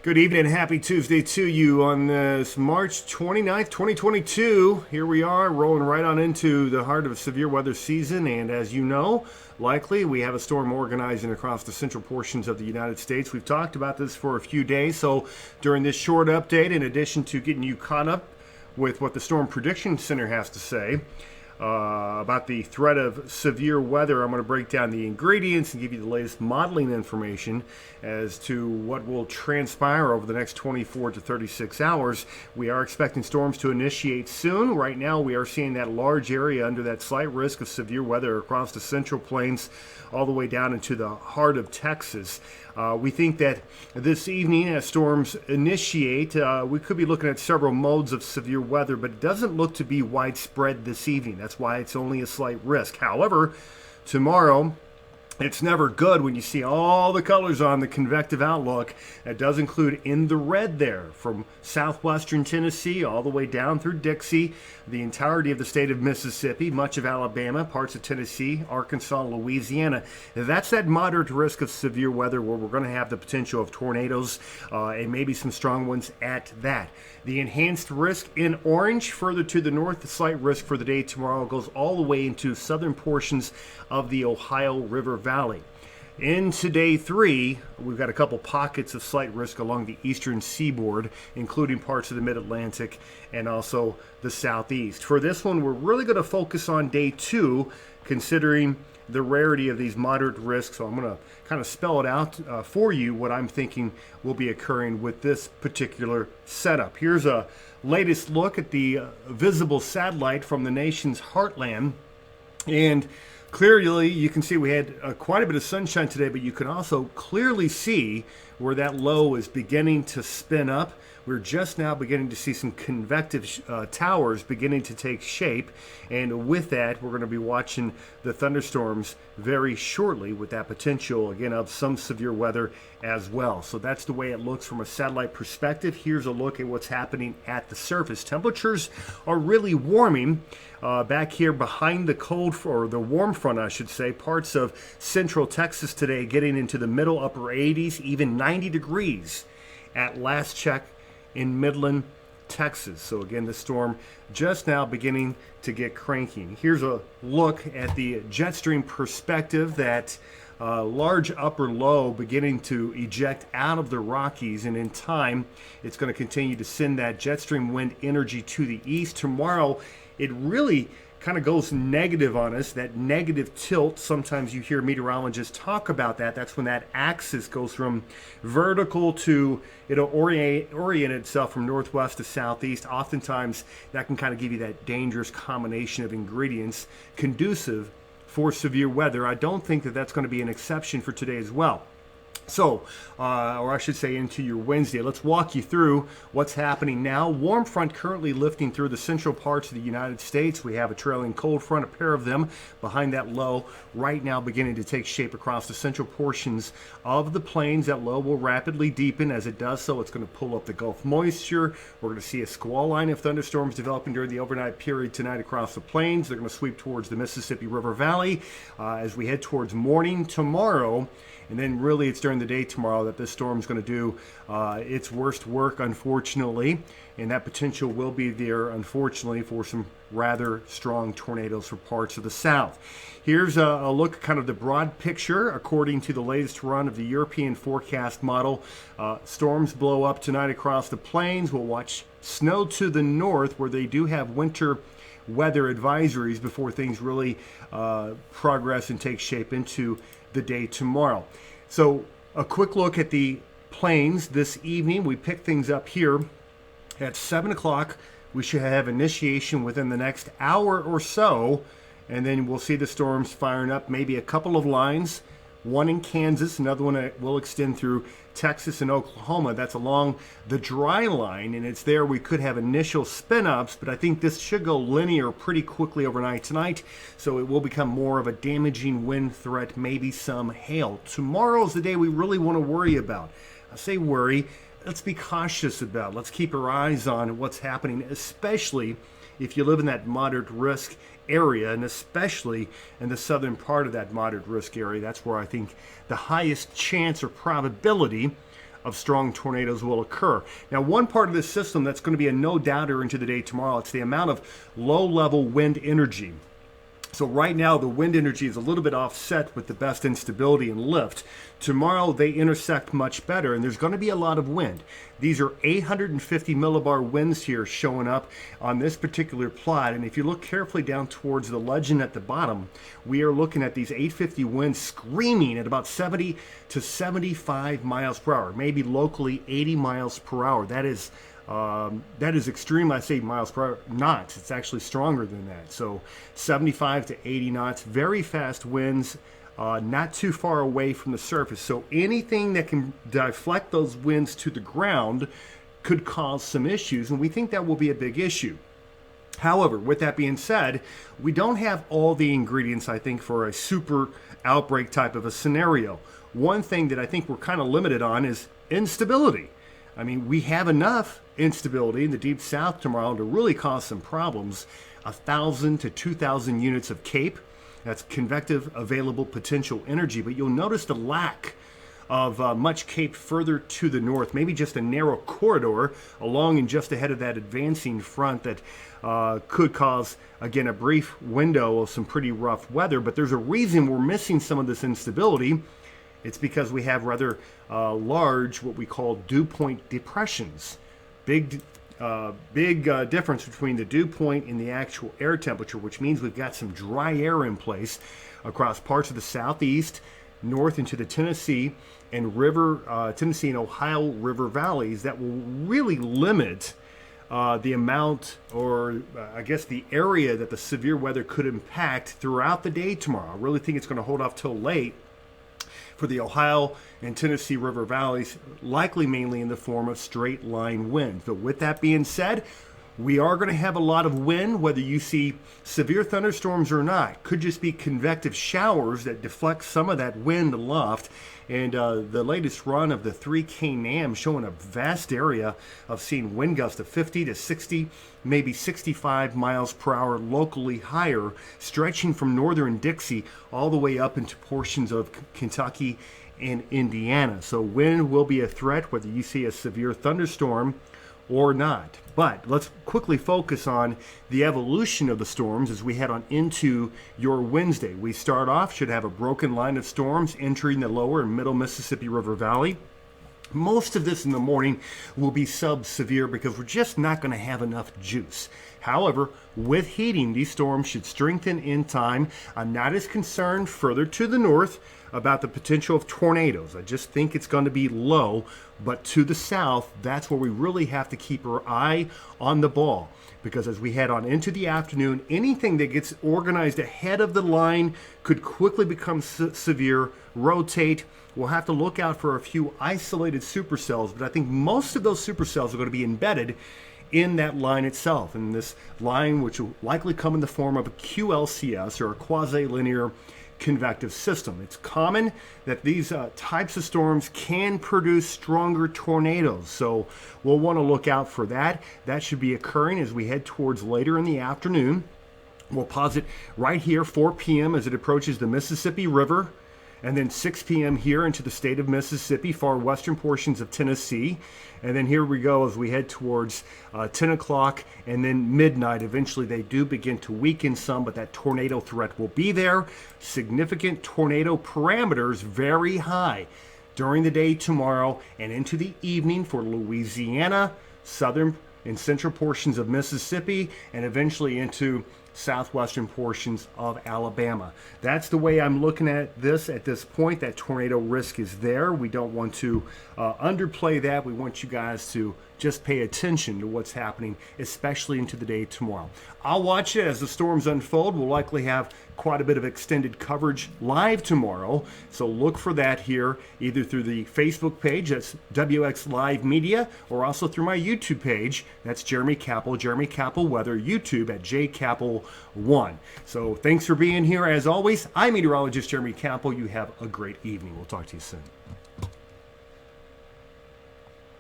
Good evening and happy Tuesday to you on this March 29th, 2022. Here we are rolling right on into the heart of severe weather season, and as you know, likely we have a storm organizing across the central portions of the United States. We've talked about this for a few days, so during this short update, in addition to getting you caught up with what the Storm Prediction Center has to say, about the threat of severe weather, I'm going to break down the ingredients and give you the latest modeling information as to what will transpire over the next 24 to 36 hours. We are expecting storms to initiate soon. Right now, we are seeing that large area under that slight risk of severe weather across the central plains all the way down into the heart of Texas. We think that this evening, as storms initiate, we could be looking at several modes of severe weather, but it doesn't look to be widespread this evening. That's why it's only a slight risk. However, tomorrow, it's never good when you see all the colors on the convective outlook. That does include in the red there from southwestern Tennessee all the way down through Dixie, the entirety of the state of Mississippi, much of Alabama, parts of Tennessee, Arkansas, Louisiana. That's that moderate risk of severe weather where we're going to have the potential of tornadoes and maybe some strong ones at that. The enhanced risk in orange further to the north, the slight risk for the day tomorrow goes all the way into southern portions of the Ohio River Valley. Into day 3, we've got a couple pockets of slight risk along the eastern seaboard, including parts of the mid-Atlantic and also the southeast. For this one, we're really going to focus on day 2, considering the rarity of these moderate risks. So I'm going to kind of spell it out for you what I'm thinking will be occurring with this particular setup. Here's a latest look at the visible satellite from the nation's heartland. And clearly, you can see we had quite a bit of sunshine today, but you can also clearly see where that low is beginning to spin up. We're just now beginning to see some convective towers beginning to take shape. And with that, we're going to be watching the thunderstorms very shortly with that potential, again, of some severe weather as well. So that's the way it looks from a satellite perspective. Here's a look at what's happening at the surface. Temperatures are really warming back here behind the cold, or the warm front, I should say. Parts of central Texas today getting into the middle upper 80s, even 90 degrees at last check in Midland, Texas. So again, the storm just now beginning to get cranky. Here's a look at the jet stream perspective, that large upper low beginning to eject out of the Rockies, and in time it's going to continue to send that jet stream wind energy to the east. Tomorrow it really kind of goes negative on us, that negative tilt. Sometimes you hear meteorologists talk about that. That's when that axis goes from vertical to, it'll orient itself from northwest to southeast. Oftentimes that can kind of give you that dangerous combination of ingredients conducive for severe weather. I don't think that that's going to be an exception for today as well. So, or I should say into your Wednesday, let's walk you through what's happening now. Warm front currently lifting through the central parts of the United States. We have a trailing cold front, a pair of them behind that low, right now beginning to take shape across the central portions of the plains. That low will rapidly deepen. As it does so, it's going to pull up the Gulf moisture. We're going to see a squall line of thunderstorms developing during the overnight period tonight across the plains. They're going to sweep towards the Mississippi River Valley as we head towards morning tomorrow. And then really it's during the day tomorrow that this storm is going to do its worst work, unfortunately. And that potential will be there, unfortunately, for some rather strong tornadoes for parts of the south. Here's a look, kind of the broad picture, according to the latest run of the European forecast model. Storms blow up tonight across the plains. We'll watch snow to the north, where they do have winter weather advisories before things really progress and take shape into the day tomorrow. So a quick look at the plains this evening. We pick things up here at 7 o'clock. We should have initiation within the next hour or so, and then we'll see the storms firing up, maybe a couple of lines, one in Kansas, another one that will extend through Texas and Oklahoma. That's along the dry line, and it's there we could have initial spin-ups, but I think this should go linear pretty quickly overnight tonight, so it will become more of a damaging wind threat, maybe some hail. Tomorrow's the day we really want to worry about. I say worry, let's be cautious about. Let's keep our eyes on what's happening, especially if you live in that moderate risk area, and especially in the southern part of that moderate risk area. That's where I think the highest chance or probability of strong tornadoes will occur. Now, one part of this system that's going to be a no-doubter into the day tomorrow, it's the amount of low-level wind energy. So right now, the wind energy is a little bit offset with the best instability and lift. Tomorrow, they intersect much better, and there's going to be a lot of wind. These are 850 millibar winds here showing up on this particular plot. And if you look carefully down towards the legend at the bottom, we are looking at these 850 winds screaming at about 70 to 75 miles per hour, maybe locally 80 miles per hour. That is extreme. I say miles per hour, knots. It's actually stronger than that. So 75 to 80 knots, very fast winds, not too far away from the surface. So anything that can deflect those winds to the ground could cause some issues, and we think that will be a big issue. However, with that being said, we don't have all the ingredients, I think, for a super outbreak type of a scenario. One thing that I think we're kind of limited on is instability. I mean, we have enough instability in the deep south tomorrow to really cause some problems. 1,000 to 2,000 units of CAPE, that's convective available potential energy, but you'll notice the lack of much CAPE further to the north, maybe just a narrow corridor along and just ahead of that advancing front that could cause, again, a brief window of some pretty rough weather. But there's a reason we're missing some of this instability. It's because we have rather large, what we call dew point depressions. Big difference between the dew point and the actual air temperature, which means we've got some dry air in place across parts of the southeast, north into the Tennessee and Tennessee and Ohio River valleys that will really limit the amount, or I guess the area that the severe weather could impact throughout the day tomorrow. I really think it's going to hold off till late for the Ohio and Tennessee River valleys, likely mainly in the form of straight line winds. But with that being said, we are going to have a lot of wind, whether you see severe thunderstorms or not. Could just be convective showers that deflect some of that wind aloft. And the latest run of the 3K NAM showing a vast area of seeing wind gusts of 50 to 60, maybe 65 miles per hour, locally higher, stretching from northern Dixie all the way up into portions of Kentucky and Indiana. So wind will be a threat, whether you see a severe thunderstorm or not. But let's quickly focus on the evolution of the storms as we head on into your Wednesday. We start off, should have a broken line of storms entering the lower and middle Mississippi River Valley. Most of this in the morning will be sub-severe because we're just not going to have enough juice. However, with heating, these storms should strengthen in time. I'm not as concerned further to the north about the potential of tornadoes. I just think it's going to be low, but to the south, that's where we really have to keep our eye on the ball, because as we head on into the afternoon, anything that gets organized ahead of the line could quickly become severe, rotate. We'll have to look out for a few isolated supercells, but I think most of those supercells are going to be embedded in that line itself, and this line, which will likely come in the form of a QLCS, or a quasi-linear convective system. It's common that these types of storms can produce stronger tornadoes, so we'll want to look out for that. That should be occurring as we head towards later in the afternoon. We'll posit right here 4 p.m. as it approaches the Mississippi River, and then 6 p.m. here into the state of Mississippi, far western portions of Tennessee. And then here we go as we head towards 10 o'clock and then midnight. Eventually they do begin to weaken some, but that tornado threat will be there. Significant tornado parameters, very high during the day tomorrow and into the evening for Louisiana, southern and central portions of Mississippi, and eventually into southwestern portions of Alabama. That's the way I'm looking at this at this point. That tornado risk is there. We don't want to underplay that. We want you guys to just pay attention to what's happening, especially into the day tomorrow. I'll watch it as the storms unfold. We'll likely have quite a bit of extended coverage live tomorrow, so look for that here either through the Facebook page, that's WX Live Media, or also through my YouTube page. That's Jeremy Capel Weather, YouTube at JCapel1. So thanks for being here. As always, I'm meteorologist Jeremy Capel. You have a great evening. We'll talk to you soon.